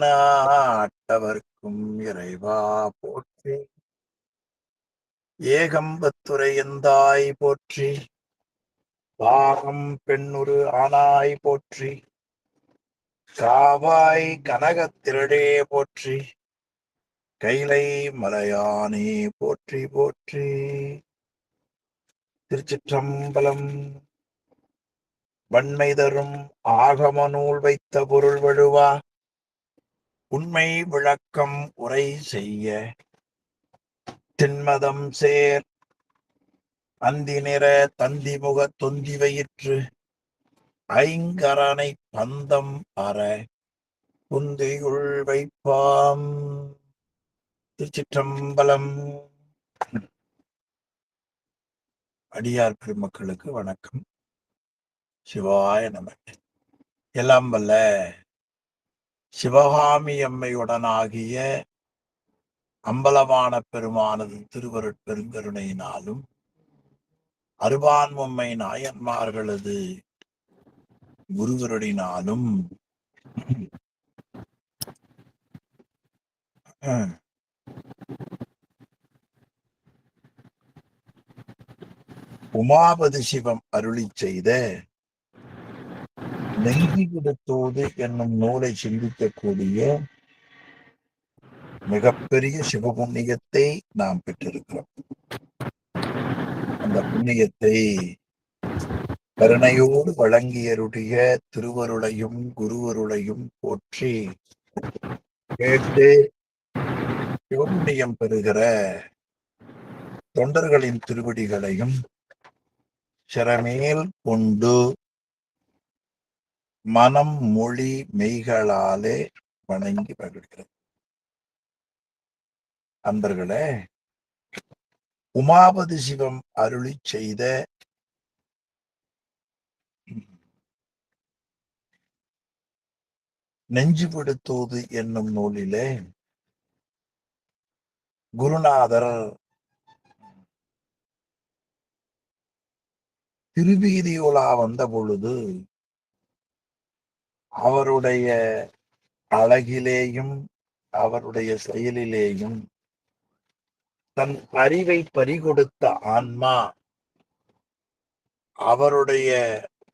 எந்நாட்டவர்க்கும் இறைவா போற்றி. ஏகம்பத்துரை எந்தாய் போற்றி. பாகம் பெண்ணுரு ஆனாய் போற்றி. காவாய் கனகத்திரடே போற்றி. கைலை மலையானே போற்றி போற்றி. திருச்சிற்றம்பலம். வன்மை தரும் ஆகம நூல் வைத்த பொருள் வழுவா உண்மை விளக்கம் உரை செய்ய திண்மதம் சேர் அந்தி நிற தந்திமுக தொந்தி வயிற்று ஐங்கரனை பந்தம் அற குந்தியுள் வைப்பாம். திருச்சிற்றம்பலம். அடியார் பெருமக்களுக்கு வணக்கம். சிவாய நம. எல்லாம் வல்ல சிவகாமி அம்மையுடனாகிய அம்பலமான பெருமானது திருவருட்பெருங்கருணையினாலும் அருபான்மும்மை நாயன்மார்களது குருவருடினாலும் உமாபதி சிவம் அருளி செய்த நெஞ்சி விடுத்தோடு என்னும் நூலை சிந்திக்கக்கூடிய மிகப்பெரிய சிவபுண்ணியத்தை நாம் பெற்றிருக்கிறோம். அந்த புண்ணியத்தை கருணையோடு வழங்கியருடைய திருவருளையும் குருவருளையும் போற்றி கேட்டு சிவபுண்ணியம் பெறுகிற தொண்டர்களின் திருவடிகளையும் சிறமேல் கொண்டு மனம் மொழி மெய்களாலே வணங்கி மகிழ்கிறது. அன்பர்களே, உமாபதி சிவம் அருளி செய்த நெஞ்சு படுத்தோது என்னும் நூலிலே குருநாதர் திருவீதி உலா வந்த பொழுது அவருடைய அழகிலேயும் அவருடைய செயலிலேயும் தன் அறிவை பறிகொடுத்த ஆன்மா அவருடைய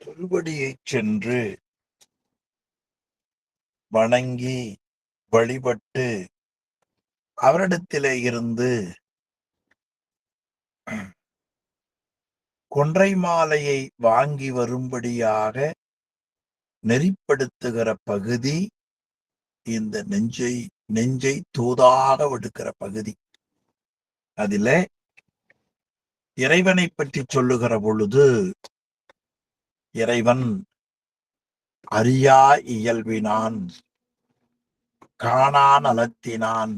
திருவடியை சென்று வணங்கி வழிபட்டு அவரிடத்திலே இருந்து கொன்றை மாலையை வாங்கி வரும்படியாக நெறிப்படுத்துகிற பகுதி இந்த நெஞ்சை தூதாக விடுக்கிற பகுதி. அதில இறைவனை பற்றி சொல்லுகிற பொழுது இறைவன் அறியா இயல்பினான், காணா நலத்தினான்,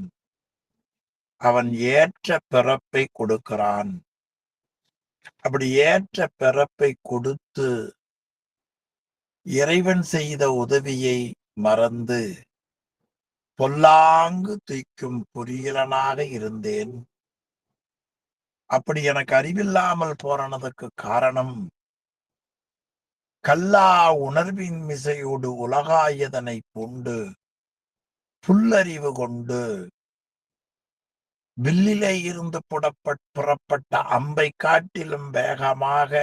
அவன் ஏற்ற பிறப்பை கொடுக்கிறான். அப்படி ஏற்ற பிறப்பை கொடுத்து இறைவன் செய்த உதவியை மறந்து பொல்லாங்கு தூய்க்கும் பொறியலனாக இருந்தேன். அப்படி எனக்கு அறிவில்லாமல் போறனதுக்கு காரணம் கல்லா உணர்வின் மிசையோடு உலகாயதனை கொண்டு புல்லறிவு கொண்டு வில்லிலே இருந்து புறப்பட்ட அம்பை காட்டிலும் வேகமாக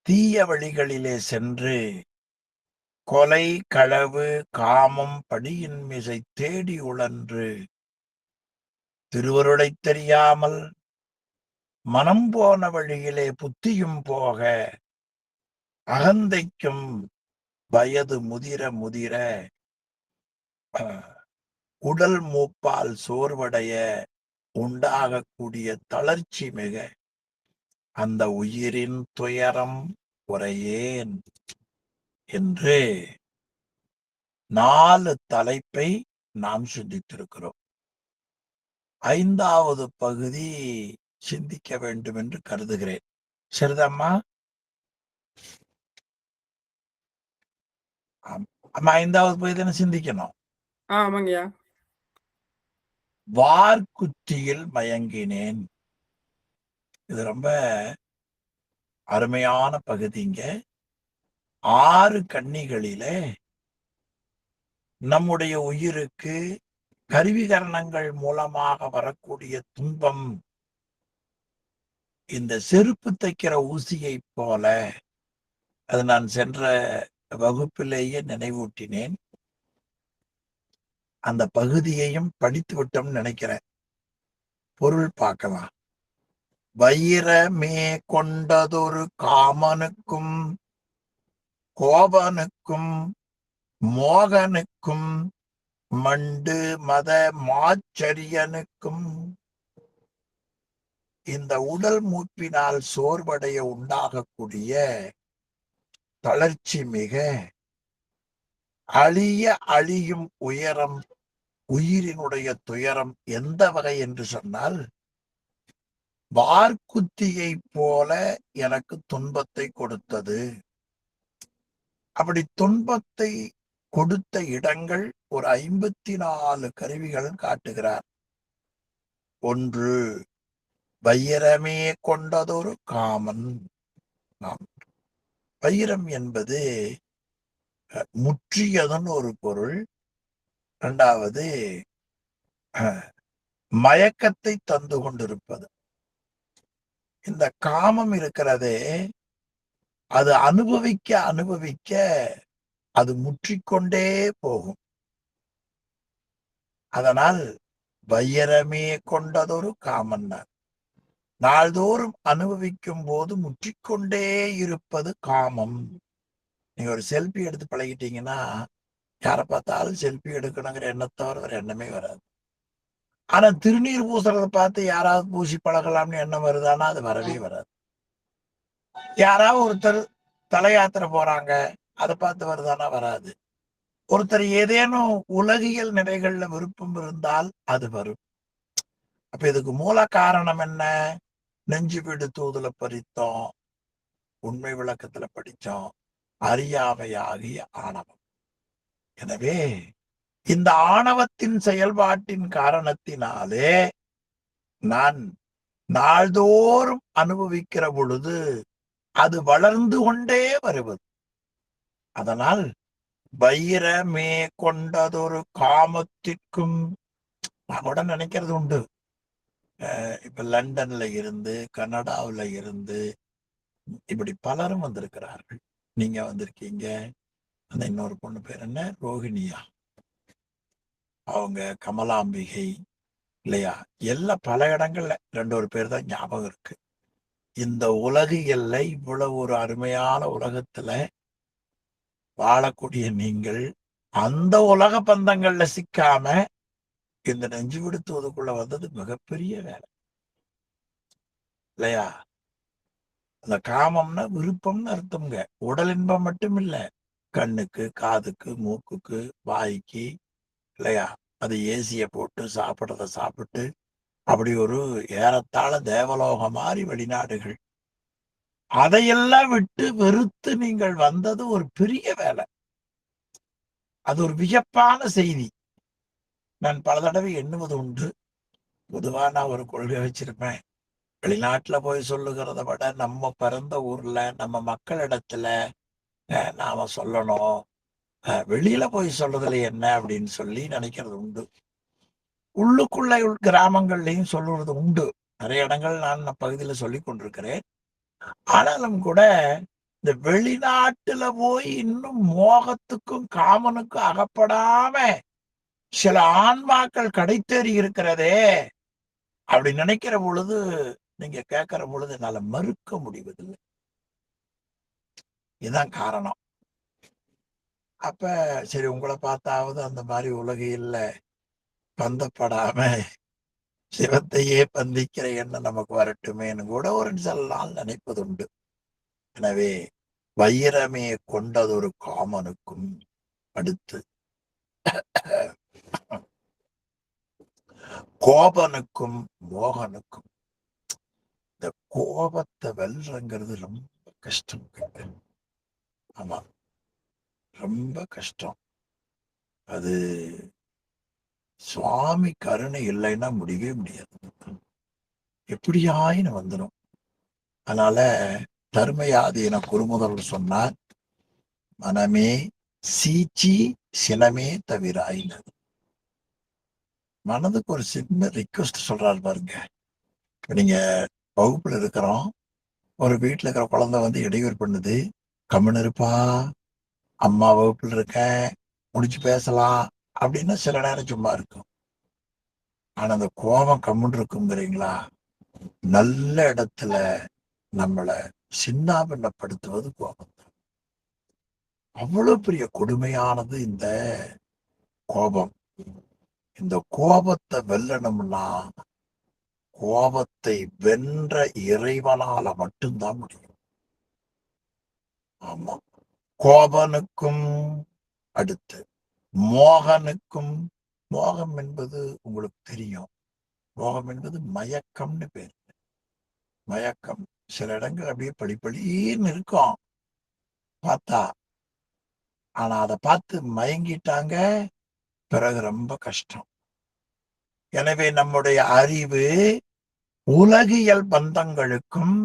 தீய வழிகளிலே சென்று கொலை, களவு, காமம், படியின் மிசை தேடி உழன்று திருவருளை தெரியாமல் மனம் போன வழியிலே புத்தியும் போக அகந்தைக்கும் வயது முதிர முதிர உடல் மூப்பால் சோர்வடைய உண்டாகக்கூடிய தளர்ச்சி மிக அந்த உயிரின் துயரம் குறையேன் என்று 4 தலைப்பை நாம் சிந்தித்திருக்கிறோம். 5வது பகுதி சிந்திக்க வேண்டும் என்று கருதுகிறேன். சரிதாம்மா? அம்மா 5வது பகுதி தானே சிந்திக்கணும். ஆமாங்கய்யா. வார்குத்தியில் மயங்கினேன். இது ரொம்ப அருமையான பகுதிங்க. 6 கன்னிகளிலே நம்முடைய உயிருக்கு கருவிகரணங்கள் மூலமாக வரக்கூடிய துன்பம் இந்த செருப்பு தைக்கிற ஊசியை போல. அது நான் சென்ற வகுப்பிலேயே நினைவூட்டினேன். அந்த பகுதியையும் படித்து விட்டோம் நினைக்கிறேன். பொருள் பார்க்கலாம். வைரமே கொண்டதொரு காமனுக்கும் கோபனுக்கும் மோகனுக்கும் மண்டு மத மாச்சரியனுக்கும் இந்த உடல் மூப்பினால் சோர்வடைய உண்டாகக்கூடிய தளர்ச்சி மிக அழியும் உயரம். உயிரினுடைய துயரம் எந்த வகை என்று சொன்னால், வார்க்குத்தியை போல எனக்கு துன்பத்தை கொடுத்தது. அப்படி துன்பத்தை கொடுத்த இடங்கள் ஒரு 54 கருவிகள் காட்டுகிறார். ஒன்று, வைரமே கொண்டதொரு காமன். வைரம் என்பது முற்றியதுன்னு ஒரு பொருள். இரண்டாவது, மயக்கத்தை தந்து கொண்டிருப்பது. இந்த காமம் இருக்கிறதே, அது அனுபவிக்க அனுபவிக்க அது முற்றிக்கொண்டே போகும். அதனால் வைரமே கொண்டதொரு காமன்னார். நாள்தோறும் அனுபவிக்கும் போது முற்றிக்கொண்டே இருப்பது காமம். நீங்க ஒரு செல்ஃபி எடுத்து பழகிட்டீங்கன்னா, யாரை பார்த்தாலும் செல்ஃபி எடுக்கணுங்கிற எண்ணத்தோட ஒரு எண்ணமே வராது. ஆனா திருநீர் பூசுறத பார்த்து யாராவது பூசி பழகலாம்னு எண்ணம் வருதானா? அது வரவே வராது. யாராவது ஒருத்தர் தல யாத்திரை போறாங்க, அதை பார்த்து வருதானா? வராது. ஒருத்தர் ஏதேனும் உலகியல் நிலைகள்ல விருப்பம் இருந்தால் அது வரும். அப்ப இதுக்கு மூல காரணம் என்ன? நெஞ்சு வீடு தூதுல பறித்தோம், உண்மை விளக்கத்துல படிச்சோம், அறியாமையாகிய ஆணவம். எனவே இந்த ஆணவத்தின் செயல்பாட்டின் காரணத்தினாலே நான் நாள்தோறும் அனுபவிக்கிற பொழுது அது வளர்ந்து கொண்டே வருவது. அதனால் வைரமே கொண்டதொரு காமத்திற்கும், நான் கூட நினைக்கிறது உண்டு, இப்ப லண்டன்ல இருந்து, கனடாவில் இருந்து இப்படி பலரும் வந்திருக்கிறார்கள். நீங்க வந்திருக்கீங்க. அந்த இன்னொரு பொண்ணு பேர் என்ன, ரோஹிணியா, அவங்க கமலாம்பிகை இல்லையா, எல்லாம் பல இடங்கள்ல 2 பேர் தான் ஞாபகம் இருக்கு. இந்த உலகியல்ல இவ்வளவு ஒரு அருமையான உலகத்துல வாழக்கூடிய நீங்கள் அந்த உலக பந்தங்கள்ல சிக்காம இந்த நெஞ்சு விடுத்துவதுக்குள்ள வந்தது மிகப்பெரிய வேலை இல்லையா? அந்த காமம்னா விருப்பம்னு அர்த்தம்ங்க. உடல் இன்பம் மட்டும் இல்ல, கண்ணுக்கு, காதுக்கு, மூக்குக்கு, வாய்க்கு இல்லையா? அது ஏசிய போட்டு சாப்பிட்றத சாப்பிட்டு அப்படி ஒரு ஏறத்தாழ தேவலோகம் மாதிரி வெளிநாடுகள். அதையெல்லாம் விட்டு வெறுத்து நீங்கள் வந்தது ஒரு பெரிய வேலை. அது ஒரு வியப்பான செய்தி. நான் பல தடவை எண்ணுவது உண்டு. பொதுவா நான் ஒரு கொள்கை வச்சிருப்பேன். வெளிநாட்டுல போய் சொல்லுகிறத விட நம்ம பிறந்த ஊர்ல நம்ம மக்களிடத்துல நாம சொல்லணும். வெளியில போய் சொல்றதுல என்ன அப்படின்னு சொல்லி நினைக்கிறது உண்டு. உள்ளுக்குள்ள கிராமங்கள்லயும் சொல்லுறது உண்டு. நிறைய இடங்கள் நான் பகுதியில சொல்லி கொண்டிருக்கிறேன். ஆனாலும் கூட இந்த வெளிநாட்டுல போய் இன்னும் மோகத்துக்கும் காமனுக்கும் அகப்படாம சில ஆன்மாக்கள் கடைத்தேறி இருக்கிறதே, அப்படி நினைக்கிற பொழுது, நீங்க கேட்கிற பொழுது என்னால மறுக்க முடிவதில்லை. இதுதான் காரணம். அப்ப சரி, உங்களை பார்த்தாவது அந்த மாதிரி உலகையில பந்தப்படாம சிவத்தையே பந்திக்கிற எண்ணம் நமக்கு வரட்டுமேன்னு கூட ஒரு சில நாள் நினைப்பது உண்டு. எனவே வைரமே கொண்டதொரு காமனுக்கும் அடுத்து கோபனுக்கும் மோகனுக்கும். இந்த கோபத்தை வெல்றங்கிறது ரொம்ப கஷ்டம். ஆமா, ரொம்ப கஷ்டம். அது சுவாமி கருணை இல்லைன்னா முடியவே முடியாது. எப்படியாயின்னு வந்துடும். அதனால தர்மயாதீன குருமுதல் சொன்னார், மனமே சீச்சி சினமே தவிராயினது. மனதுக்கு ஒரு சின்ன ரிக்வெஸ்ட் சொல்றாரு பாருங்க. நீங்க வகுப்புல இருக்கிறோம், ஒரு வீட்டுல இருக்கிற குழந்தை வந்து இடையூறு பண்ணுது. கம்முன்னு இருப்பா, அம்மா வகுப்புல இருக்கேன், முடிச்சு பேசலாம் அப்படின்னா சில நேரம் சும்மா இருக்கும். ஆனா அந்த கோபம் கம்முன்னு இருக்குங்கிறீங்களா, நல்ல இடத்துல நம்மள சின்னாபின்னப்படுத்துவது கோபம். அவ்வளவு பெரிய கொடுமையானது இந்த கோபம். இந்த கோபத்தை வெல்லணும்னா, கோபத்தை வென்ற இறைவனால மட்டும்தான் முடியும். ஆமா. கோபனுக்கும் அடுத்து மோகனுக்கும், மோகம் என்பது உங்களுக்கு தெரியும். மோகம் என்பது மயக்கம்னு பேர். மயக்கம் சில இடங்கள் அப்படியே பளிப்பளின்னு இருக்கும் பார்த்தா. ஆனா அதை பார்த்து மயங்கிட்டாங்க, பிறகு ரொம்ப கஷ்டம். எனவே நம்முடைய அறிவு உலகியல் பந்தங்களுக்கும்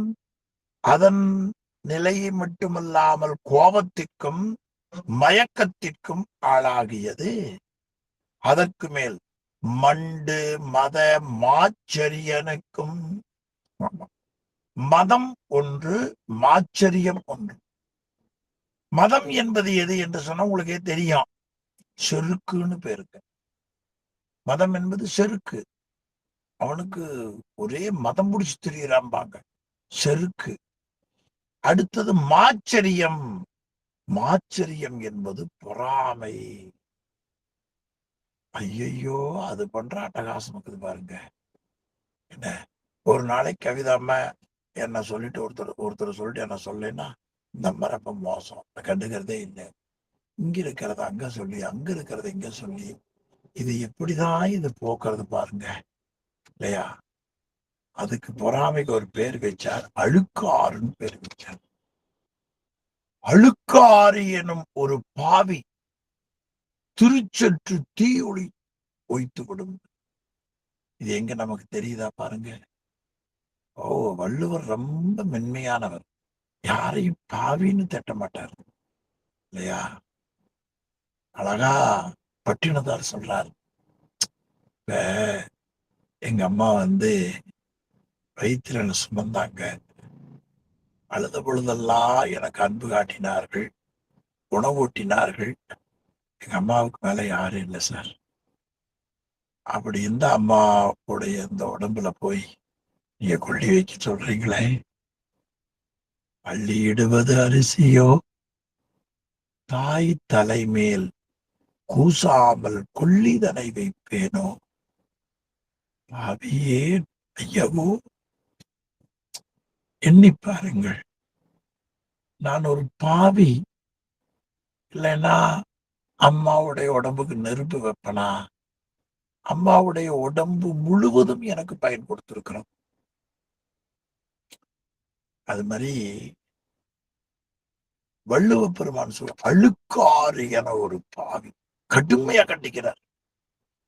அதன் நிலையை மட்டுமல்லாமல் கோபத்திற்கும் மயக்கத்திற்கும் ஆளாகியது. அதற்கு மேல் மண்டு மத மாச்சரியனுக்கும். மதம் ஒன்று, மாச்சரியம் ஒன்று. மதம் என்பது எது என்று சொன்னா உங்களுக்கே தெரியும், செருக்குன்னு பேருக்கு. மதம் என்பது செருக்கு. அவனுக்கு ஒரே மதம் முடிச்சு திரியிறாம்பாங்க, செருக்கு. அடுத்தது மாச்சரியம். மாச்சரியம் என்பது பொறாமை. ஐயையோ, அது பண்ற அட்டகாசம் இருக்குது பாருங்க. என்ன, ஒரு நாளைக்கு கவிதாம என்ன சொல்லிட்டு ஒருத்தர் சொல்லிட்டு என்ன சொல்லலைன்னா, இந்த மாதிரி ரொம்ப மோசம், கண்டுக்கிறதே இல்லை. இங்க இருக்கிறத அங்க சொல்லி, அங்க இருக்கிறத இங்க சொல்லி, இது எப்படிதான் இது போக்குறது பாருங்க, இல்லையா? அதுக்கு பொறாமைக்கு ஒரு பேர் வச்சார், அழுக்காறுன்னு பேர் வச்சார். அழுக்காறு எனும் ஒரு பாவி திருச்சற்று தீயொளி ஒய்த்து விடும். இது எங்க நமக்கு தெரியுதா பாருங்க. ஓ, வள்ளுவர் ரொம்ப மென்மையானவர், யாரையும் பாவின்னு திட்ட மாட்டார், இல்லையா? அழகா பட்டினத்தார் சொல்றார், இப்ப எங்க அம்மா வந்து வயிற்றுல என்ன சுமந்தாங்க, அழுத பொழுதெல்லாம் எனக்கு அன்பு காட்டினார்கள், உணவூட்டினார்கள். எங்க அம்மாவுக்கு மேல யாரும் இல்லை சார். அப்படி இந்த அம்மாவுடைய இந்த உடம்புல போய் நீங்க கொள்ளி வைக்க சொல்றீங்களே, அள்ளி இடுவது அரிசியோ தாய் தலைமேல் கூசாமல் கொள்ளிதனை வைப்பேனோ பாவியே ஐயவோ. எண்ணி பாருங்கள், நான் ஒரு பாவி, இல்லைன்னா அம்மாவுடைய உடம்புக்கு நெருப்பு வைப்பனா? அம்மாவுடைய உடம்பு முழுவதும் எனக்கு பயன் கொடுத்திருக்கிறோம். அது மாதிரி வள்ளுவ பெருமான் சொல்ற, அழுக்காறு என ஒரு பாவி, கடுமையா கண்டிக்கிறார்.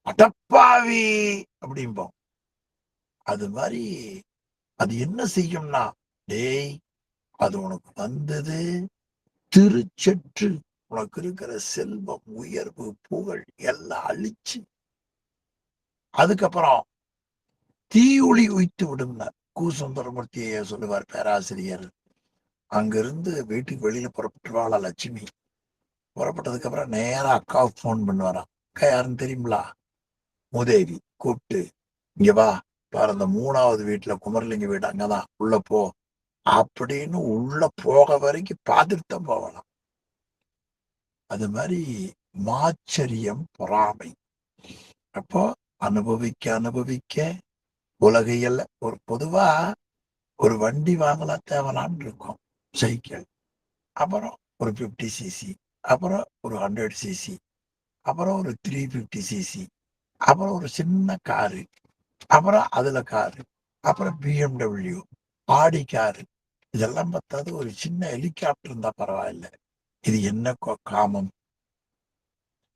அடப்பாவி அப்படிம்போம். அது மாதிரி அது என்ன செய்யும்னா, டேய், அது உனக்கு வந்தது திருச்சற்று, உனக்கு இருக்கிற செல்வம், உயர்வு, புகழ் எல்லாம் அழிச்சு, அதுக்கப்புறம் தீயொளி உய்த்து விடும்னார். கு சுந்தரமூர்த்தியை சொல்லுவார் பேராசிரியர். அங்கிருந்து வீட்டுக்கு வெளியில புறப்பட்டுருவாளா லட்சுமி. புறப்பட்டதுக்கு அப்புறம் நேரா அக்காவுக்கு போன் பண்ணுவாராம். அக்கா யாருன்னு தெரியுங்களா? மூதேவி. கூப்பிட்டு, இங்க வா பாரு, அந்த 3வது வீட்டுல குமரலிங்க வீடு அங்கதான், உள்ள போ அப்படின்னு உள்ள போக வரைக்கும் பார்த்துட்டு தான் போகலாம். அது மாதிரி மாச்சரியம், பொறாமை. அப்போ அனுபவிக்க அனுபவிக்க உலகையல்ல, ஒரு பொதுவா ஒரு வண்டி வாங்கலாம் தேவலான்னு இருக்கும், சைக்கிள். அப்புறம் ஒரு 50cc, அப்புறம் ஒரு 100cc, அப்புறம் ஒரு 350cc, அப்புறம் ஒரு சின்ன காரு, அப்புறம் அதுல காரு, அப்புறம் BMW, ஆடி காரு. இதெல்லாம் பார்த்தாது ஒரு சின்ன ஹெலிகாப்டர் இருந்தா பரவாயில்ல. இது என்ன காமம்?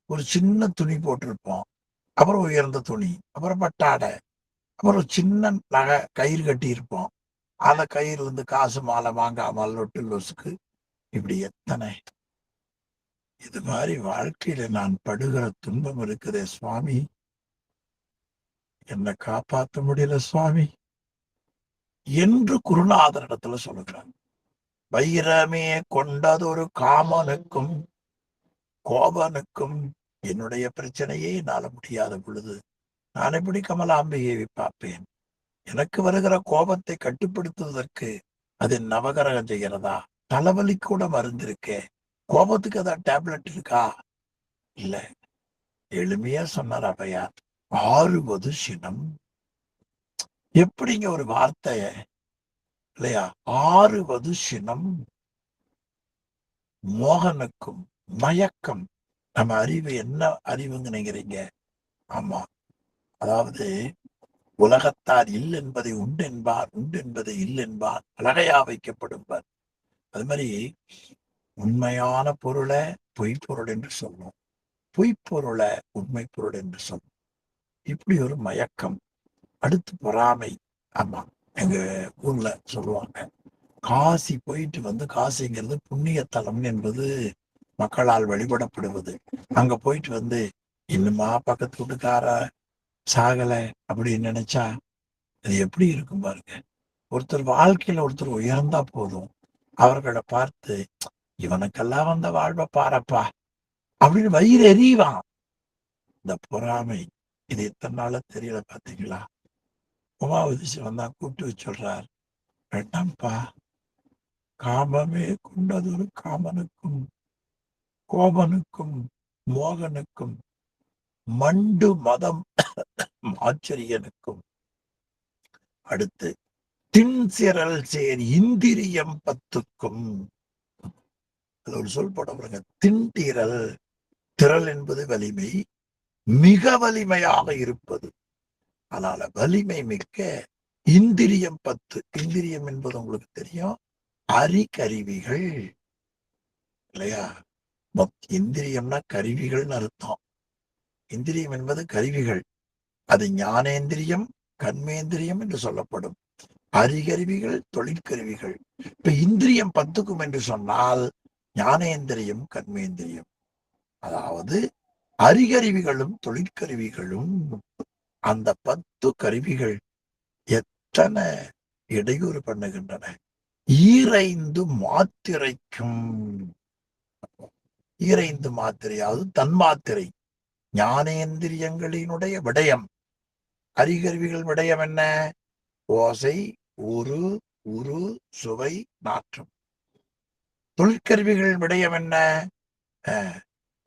ஒரு சின்ன துணி போட்டிருப்போம், அப்புறம் உயர்ந்த துணி, அப்புறம் பட்டாடை, அப்புறம் சின்ன நகை கயிறு கட்டி இருப்போம், அந்த கயிறுல இருந்து காசு, மாலை, மாங்காய், மாலை, லொட்டு லொசுக்கு, இப்படி எத்தனை. இது மாதிரி வாழ்க்கையில நான் படுகிற துன்பம் இருக்குதே சுவாமி, என்னை காப்பாற்ற முடியல சுவாமி என்று குருநாதரிடத்துல சொல்லுகிறாங்க. வைரமே கொண்டதொரு காமனுக்கும் கோபனுக்கும் என்னுடைய பிரச்சனையே என்னால முடியாத பொழுது நான் எப்படி கமலாம்பிகையை பார்ப்பேன்? எனக்கு வருகிற கோபத்தை கட்டுப்படுத்துவதற்கு அது நவகரகம் செய்கிறதா? தலைவலி கூட மருந்து இருக்கே, கோபத்துக்கு ஏதாவது டேப்லெட் இருக்கா? இல்ல. எளிமையா சொன்னார் அவையார், ஆறுவது சினம். எப்படிங்க ஒரு வார்த்தைய இல்லையா? ஆறுவது சினம். மோகனுக்கும் மயக்கம். நம்ம அறிவு என்ன அறிவுங்க நினைக்கிறீங்க? ஆமா, அதாவது உலகத்தார் இல் என்பதை உண்டு என்பார், உண்டு என்பதை இல் என்பார், அழகையா வைக்கப்படும்பார். அது மாதிரி உண்மையான பொருளை பொய்ப்பொருள் என்று சொல்லும், பொய்ப்பொருளை உண்மை பொருள் என்று சொல்லும். இப்படி ஒரு மயக்கம். அடுத்து பொறாமை. ஆமா, எங்க ஊர்ல சொல்லுவாங்க, காசி போயிட்டு வந்து, காசிங்கிறது புண்ணிய தலம் என்பது மக்களால் வழிபடப்படுவது. அங்க போயிட்டு வந்து இன்னுமா பக்கத்து வீட்டுக்கார சாகல அப்படின்னு நினைச்சா அது எப்படி இருக்கும் பாருங்க. ஒருத்தர் வாழ்க்கையில ஒருத்தர் உயர்ந்தா போதும், அவர்களை பார்த்து இவனுக்கெல்லாம் வந்த வாழ்வை பாரப்பா அப்படின்னு வயிறு எறிவான். இந்த பொறாமை இது எத்தனை நாள தெரியல பாத்தீங்களா? உமாவதி வந்தா கூப்பிட்டு வச்சு சொல்றார், வேண்டாம்ப்பா, காமமே கொண்டதொரு காமனுக்கும் கோபனுக்கும் மோகனுக்கும் மண்டு மதம் ஆச்சரியனுக்கும் அடுத்து தின்சிரல் சேர் இந்திரியம் 10க்கும். அது ஒரு சொல் போட, தின்திரல். திரள் என்பது வலிமை, மிக வலிமையாக இருப்பது. அதனால வலிமை மிக்க இந்திரியம் 10. இந்திரியம் என்பது உங்களுக்கு தெரியும், அறிகருவிகள் இல்லையா? இந்திரியம்னா கருவிகள்னு அர்த்தம். இந்திரியம் என்பது கருவிகள். அது ஞானேந்திரியம், கர்மேந்திரியம் என்று சொல்லப்படும். அறிகருவிகள், தொழிற்கருவிகள். இப்ப இந்திரியம் 10க்கும் என்று சொன்னால் ஞானேந்திரியம், கர்மேந்திரியம், அதாவது அறிகருவிகளும் தொழிற்கருவிகளும். அந்த 10 கருவிகள் எத்தனை இடையூறு பண்ணுகின்றன. ஈரைந்து மாத்திரைக்கும். ஈரைந்து மாத்திரையாவது தன்மாத்திரை, ஞானேந்திரியங்களினுடைய விடயம். அறிகருவிகள் விடயம் என்ன? ஓசை, உரு, சுவை, நாற்றம். தொழிற்கருவிகள் விடயம் என்ன?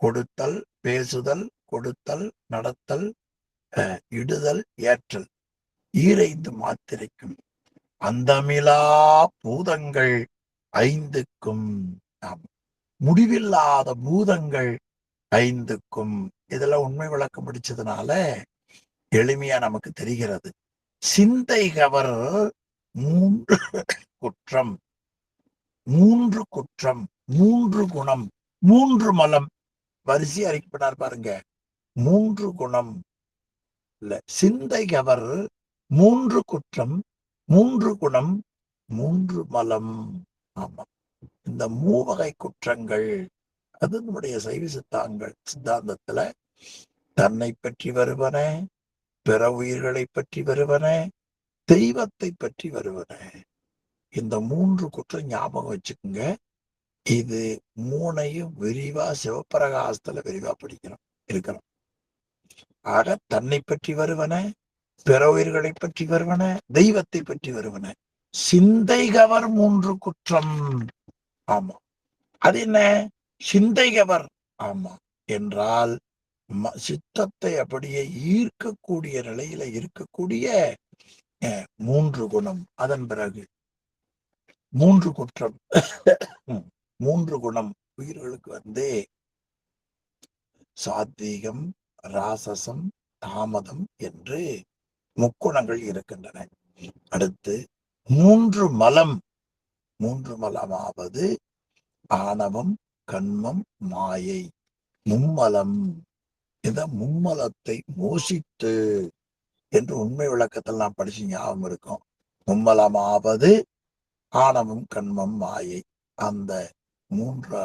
கொடுத்தல், பேசுதல், கொடுத்தல், நடத்தல், இடுதல், ஏற்றல். ஈரைந்து மாத்திரைக்கும். அந்தமிலா பூதங்கள் 5க்கும். முடிவில்லாத பூதங்கள் 5க்கும். இதெல்லாம் உண்மை விளக்கம் படிச்சதுனால எளிமையா நமக்கு தெரிகிறது. சிந்தைகவர் 3 குற்றம், 3 குற்றம், 3 குணம், 3 மலம். வரிசை அறிக்கப்பட்டார் பாருங்க. 3 குணம் இல்ல, சிந்தைகவர் 3 குற்றம், 3 குணம், 3 மலம். ஆமா, இந்த 3 வகை குற்றங்கள் அது நம்முடைய சைவ சித்தாந்தத்துல தன்னை பற்றி வருவன, பிற உயிர்களை பற்றி வருவன, தெய்வத்தை பற்றி வருவன. இந்த 3 குற்றம் ஞாபகம் வச்சுக்கோங்க. இது 3ஐயும் விரிவா சிவப்பிரகாசத்துல விரிவா இருக்கிறோம். ஆக தன்னை பற்றி வருவன, பிற உயிர்களை பற்றி வருவன, தெய்வத்தை பற்றி வருவன. சிந்தைகவர் 3 குற்றம். ஆமா, அது என்ன? சிந்தைகவர் ஆமா என்றால் சித்தத்தை அப்படியே ஈர்க்கக்கூடிய நிலையில இருக்கக்கூடிய 3 குணம். அதன் பிறகு 3 குற்றம், 3 குணம் உயிர்களுக்கு சாத்வீகம், ராசசம், தாமதம் என்று முக்குணங்கள் இருக்கின்றன. அடுத்து 3 மலம். 3 மலமாவது ஆணவம், கண்மம், மாயை. மும்மலம். இந்த மும்மலத்தை மோசித்து என்று உண்மை விளக்கத்தில் நாம் படிச்சு ஞாபகம் இருக்கும். மும்மலமாவது ஆணவம், கண்மம், மாயை. அந்த 3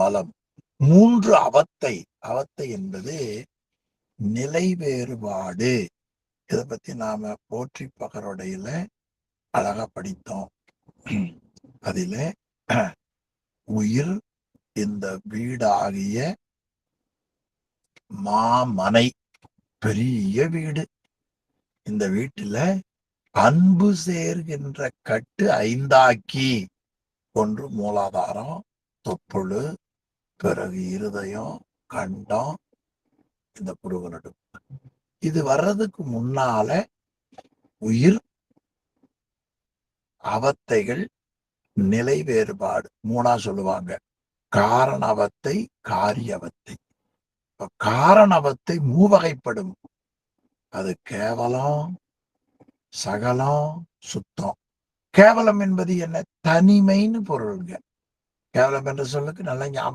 மலம் மூன்று அவத்தை. அவத்தை என்பது நிலை வேறுபாடு. இதை பத்தி நாம போற்றி பகருடையில அழகா படித்தோம். அதில உயிர் இந்த வீடாகிய மாமனை, பெரிய வீடு. இந்த வீட்டுல அன்பு சேர்கின்ற கட்டு ஐந்தாக்கி. ஒன்று மூலாதாரம், தொப்புளு, பிறகு இருதயம், கண்டம், இந்த புருவ நடு. இது வர்றதுக்கு முன்னால உயிர், அவத்தைகள், நிலை வேறுபாடு மூணா சொல்லுவாங்க. காரணவத்தை, காரியவத்தை. காரணவத்தை மூவகைப்படும். அது கேவலம், சகலம், சுத்தம். கேவலம் என்பது என்ன? தனிமைன்னு பொருள்ங்க. கேவலம் என்ற சொல்லுக்கு நல்ல ஞாபகம்